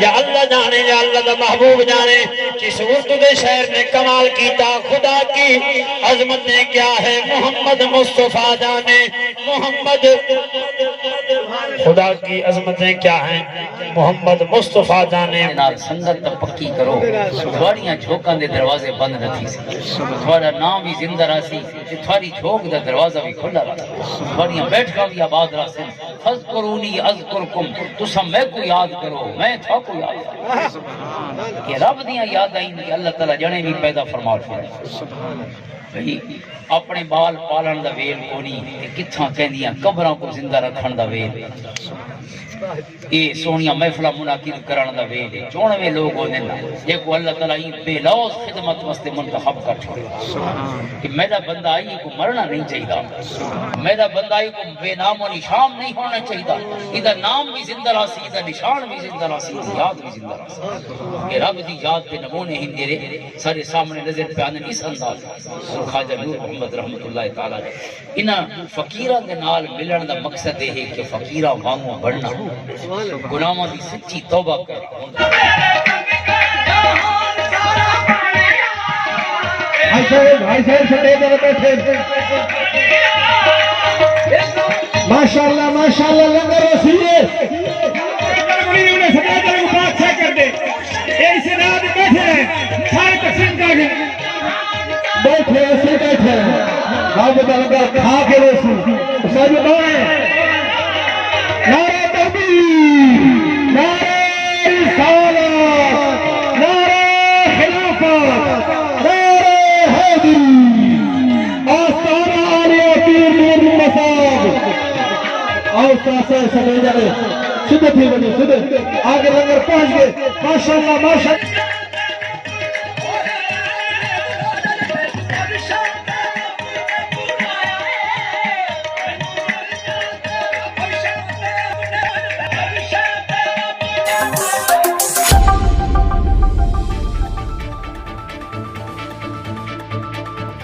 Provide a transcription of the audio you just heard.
یا اللہ جانے یا اللہ دا محبوب جانے کس اردو دے شہر نے کمال کیتا، خدا کی عظمت نے کیا ہے محمد مصطفیٰ جانے، محمد خدا کی عظمت نے کیا ہے محمد مصطفیٰ جانے۔ سنگت پکی کرو، تھوڑیاں جھوکاں دے دروازے بند رکھی سی، تھوڑا نام بھی زندہ رہی، تھوڑی جھوک دا دروازہ بھی کھلا رہا، تھوڑیاں بیٹھکاں بھی آباد رہا۔ فذکرونی اذکرکم، تسا میں کو یاد کرو میں تھا کو یاد کرو۔ کہ رب دیاں یاد آئیں کہ اللہ تعالیٰ جنے بھی پیدا فرما فرمائے۔ اپنے بال پالن دا ویل کونی، کتھاں کہندیاں قبراں کو زندہ رکھن دا ویل، یہ سونیاں محفلہ منعقد کرن دا ویل ہے۔ 94 لوگ ہونے نا یہ کو اللہ تعالیٰ بے لوز خدمت واسطے منتخب کر چھوڑا کہ میرا بندہ آئی کو مرنا نہیں چاہیے، میرا بندہ آئی کو بے نام و نشان نہیں ہونا چاہیے، ادھر نام بھی زندہ راسی، ادھر نشان بھی زندہ راسی، یاد بھی زندہ راسی۔ یہ رب دی یاد کے نمونے ہندے سارے سامنے نظر پہ آنے اس انداز خواجہ نور محمد رحمت اللہ تعالیٰ انہاں فقیران دے نال ملن دا مقصد ہے کہ فقیران وانگوں بڑھنا، گناہوں دی سچی توبہ کر۔ ماشاءاللہ ماشاءاللہ لنگر رسیے انہیں سکایت کو بادشاہ کر دے، ایک سے رات بیٹھے ہیں سارے تقسیم کا گئے بیٹھے ایسے بیٹھے ہیں آپ بتا لگا کھا کے رسول سب بڑھے نعرہ تکبیر، نعرہ رسالت، نعرہ خلافت، نعرہ حیدری، آستانہ عالیہ پیر نور مساج اور ساسے سنے جانے سدھے تھی بنی سدھے آگے لنگر پہنچ گئے۔ ماشاءاللہ ماشاءاللہ